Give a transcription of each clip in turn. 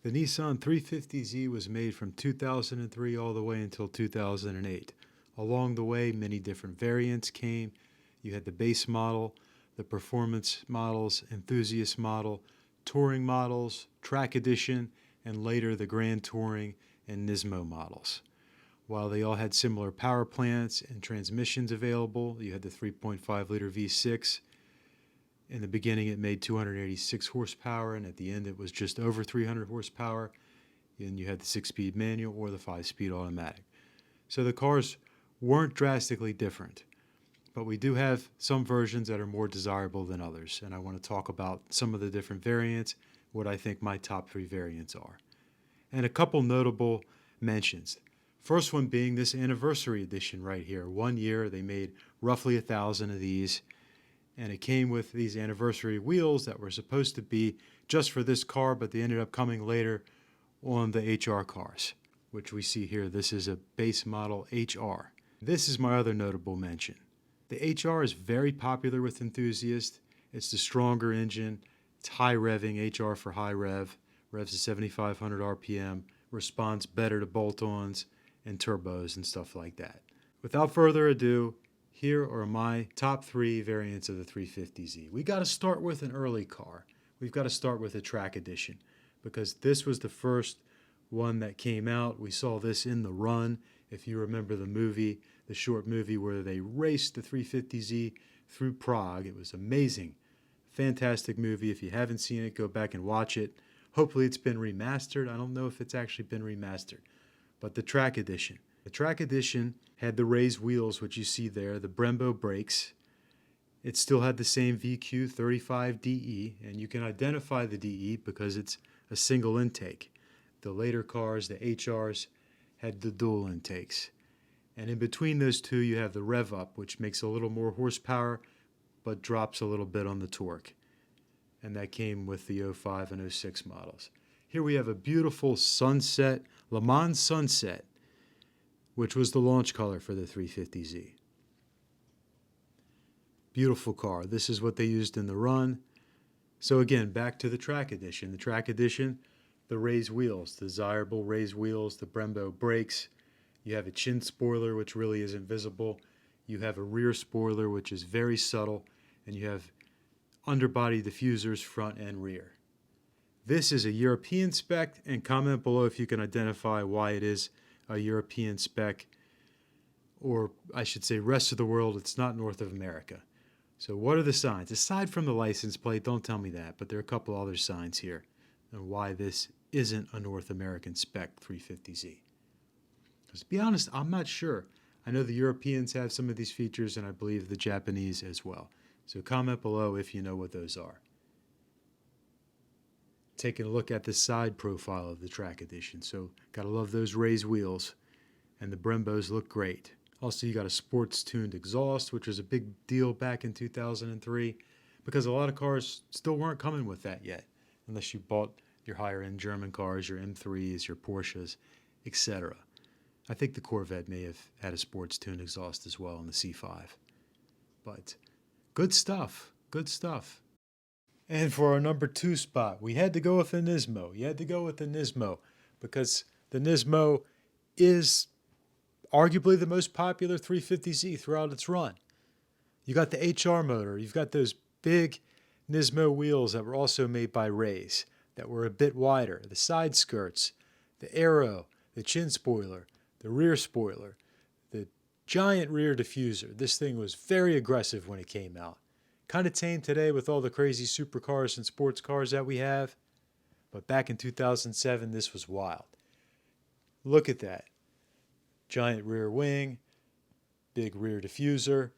The Nissan 350Z was made from 2003 all the way until 2008. Along the way, many different variants came. You had the base model, the performance models, enthusiast model, touring models, track edition, and later the Grand Touring and Nismo models. While they all had similar power plants and transmissions available, you had the 3.5-liter V6. In the beginning, it made 286 horsepower, and at the end, it was just over 300 horsepower. And you had the 6-speed manual or the 5-speed automatic. So the cars weren't drastically different, but we do have some versions that are more desirable than others, and I want to talk about some of the different variants, what I think my top 3 variants are. And a couple notable mentions. First one being this anniversary edition right here. 1 year, they made roughly 1,000 of these, and it came with these anniversary wheels that were supposed to be just for this car, but they ended up coming later on the HR cars, which we see here. This is a base model HR. This is my other notable mention. The HR is very popular with enthusiasts. It's the stronger engine. It's high revving, HR for high rev. Revs to 7,500 RPM, responds better to bolt-ons and turbos and stuff like that. Without further ado, here are my top 3 variants of the 350Z. We got to start with an early car. We've got to start with a track edition because this was the first one that came out. We saw this in The Run, if you remember the movie, the short movie where they raced the 350Z through Prague. It was amazing. Fantastic movie. If you haven't seen it, go back and watch it. Hopefully it's been remastered. I don't know if it's actually been remastered. But the track edition. The track edition had the raised wheels, which you see there, the Brembo brakes. It still had the same VQ35DE, and you can identify the DE because it's a single intake. The later cars, the HRs, had the dual intakes. And in between those two, you have the rev up, which makes a little more horsepower, but drops a little bit on the torque. And that came with the 05 and 06 models. Here we have a beautiful sunset, Le Mans Sunset, which was the launch color for the 350Z. Beautiful car. This is what they used in The Run. So again, back to the track edition. The track edition, the raised wheels, the desirable raised wheels, the Brembo brakes. You have a chin spoiler, which really isn't visible. You have a rear spoiler, which is very subtle. And you have underbody diffusers front and rear. This is a European spec, and comment below if you can identify why it is a European spec, or I should say rest of the world. It's not North of America. So what are the signs? Aside from the license plate, don't tell me that, but there are a couple other signs here and why this isn't a North American spec 350Z. Because to be honest, I'm not sure. I know the Europeans have some of these features, and I believe the Japanese as well. So comment below if you know what those are. Taking a look at the side profile of the track edition. So gotta love those raised wheels, and the Brembos look great. Also, you got a sports tuned exhaust, which was a big deal back in 2003 because a lot of cars still weren't coming with that yet, unless you bought your higher end German cars, your M3s, your Porsches, etc. I think the Corvette may have had a sports tuned exhaust as well in the C5. But good stuff, good stuff. And for our number 2 spot, we had to go with the Nismo. You had to go with the Nismo because the Nismo is arguably the most popular 350Z throughout its run. You got the HR motor. You've got those big Nismo wheels that were also made by Rays that were a bit wider. The side skirts, the aero, the chin spoiler, the rear spoiler, the giant rear diffuser. This thing was very aggressive when it came out. Kind of tame today with all the crazy supercars and sports cars that we have. But back in 2007, this was wild. Look at that. Giant rear wing, big rear diffuser,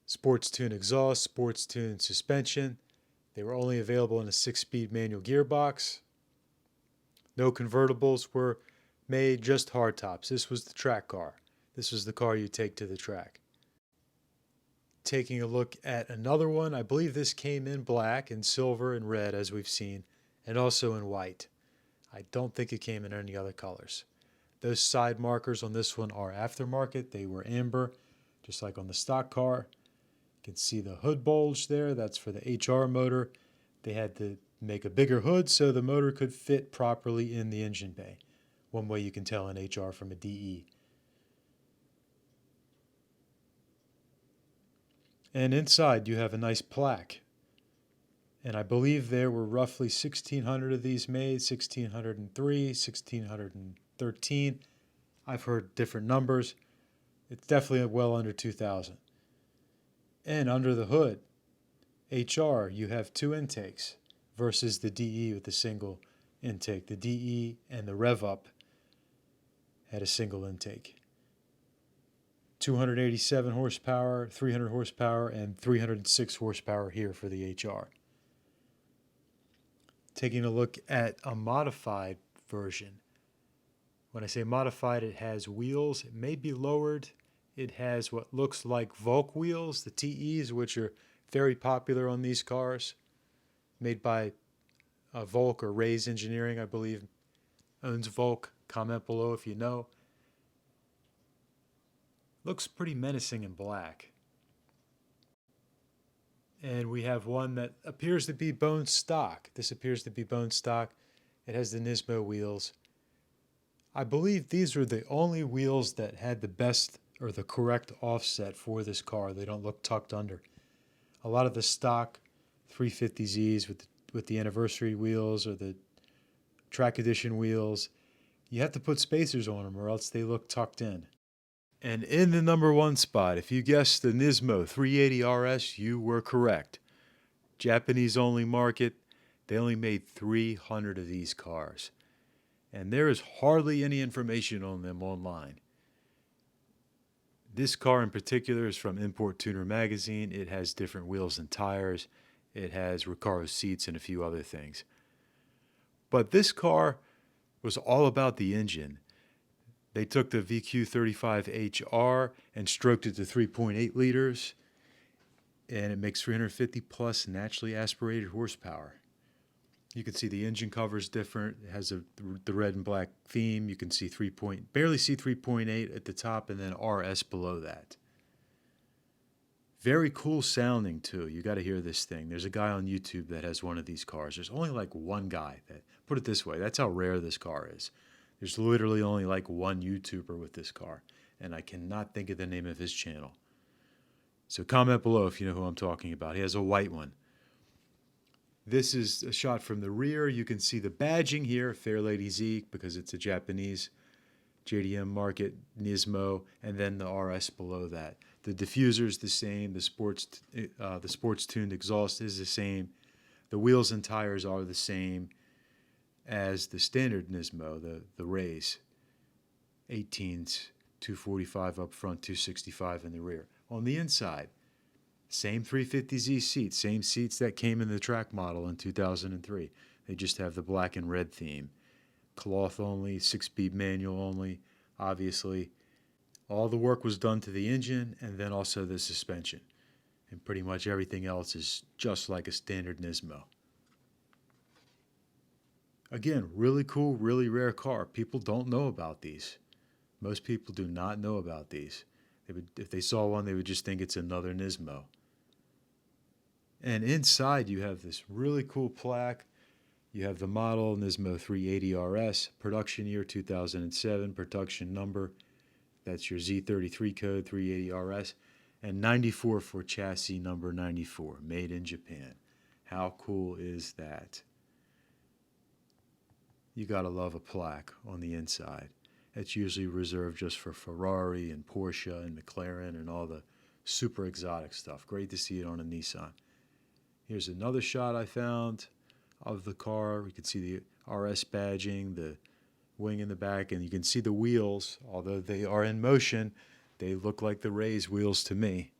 sports tune exhaust, sports tune suspension. They were only available in a 6-speed manual gearbox. No convertibles were made, just hardtops. This was the track car. This was the car you take to the track. Taking a look at another one, I believe this came in black and silver and red as we've seen, and also in white. I don't think it came in any other colors. Those side markers on this one are aftermarket. They were amber, just like on the stock car. You can see the hood bulge there. That's for the HR motor. They had the make a bigger hood so the motor could fit properly in the engine bay. One way you can tell an HR from a DE. And inside you have a nice plaque. And I believe there were roughly 1,600 of these made, 1,603, 1,613. I've heard different numbers. It's definitely well under 2,000. And under the hood, HR, you have two intakes versus the DE with a single intake. The DE and the Rev Up had a single intake. 287 horsepower, 300 horsepower, and 306 horsepower here for the HR. Taking a look at a modified version. When I say modified, it has wheels. It may be lowered. It has what looks like Volk wheels, the TEs, which are very popular on these cars, made by Volk or Ray's Engineering, I believe, owns Volk. Comment below if you know. Looks pretty menacing in black. And we have one that appears to be bone stock. This appears to be bone stock. It has the Nismo wheels. I believe these were the only wheels that had the best or the correct offset for this car. They don't look tucked under. A lot of the stock 350Zs with the anniversary wheels or the track edition wheels, you have to put spacers on them or else they look tucked in. And in the number one spot, if you guessed the Nismo 380 RS, you were correct. Japanese only market, they only made 300 of these cars. And there is hardly any information on them online. This car in particular is from Import Tuner magazine. It has different wheels and tires. It has Recaro seats and a few other things. But this car was all about the engine. They took the VQ35HR and stroked it to 3.8 liters, and it makes 350 plus naturally aspirated horsepower. You can see the engine cover is different. It has the red and black theme. You can see barely see 3.8 at the top and then RS below that. Very cool sounding too. You got to hear this thing. There's a guy on YouTube that has one of these cars. There's only like one guy that, put it this way, that's how rare this car is. There's literally only like one YouTuber with this car, and I cannot think of the name of his channel. So comment below if you know who I'm talking about. He has a white one. This is a shot from the rear. You can see the badging here, Fairlady Z, because it's a Japanese JDM market, Nismo, and then the RS below that. The diffuser is the same. The sports tuned exhaust is the same. The wheels and tires are the same as the standard Nismo, the Rays. 18s, 245 up front, 265 in the rear. On the inside, same 350Z seats, same seats that came in the track model in 2003. They just have the black and red theme. Cloth only, 6-speed manual only, obviously. All the work was done to the engine and then also the suspension. And pretty much everything else is just like a standard Nismo. Again, really cool, really rare car. People don't know about these. Most people do not know about these. If they saw one, they would just think it's another Nismo. And inside you have this really cool plaque. You have the model Nismo 380 RS, production year 2007, production number. That's your Z33 code, 380 RS. And 94 for chassis number 94, made in Japan. How cool is that? You gotta love a plaque on the inside. It's usually reserved just for Ferrari and Porsche and McLaren and all the super exotic stuff. Great to see it on a Nissan. Here's another shot I found of the car. You can see the RS badging, the wing in the back, and you can see the wheels. Although they are in motion, they look like the Rays wheels to me.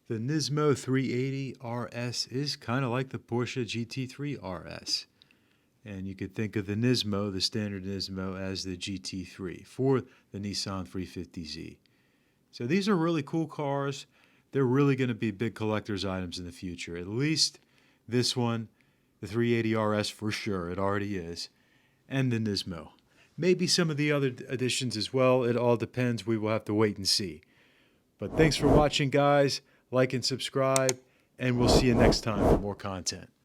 The Nismo 380 RS is kind of like the Porsche GT3 RS. And you could think of the Nismo, the standard Nismo, as the GT3 for the Nissan 350Z. So these are really cool cars. They're really going to be big collector's items in the future. At least this one, the 380 RS for sure, it already is, and the Nismo. Maybe some of the other additions as well. It all depends. We will have to wait and see. But thanks for watching, guys. Like and subscribe, and we'll see you next time for more content.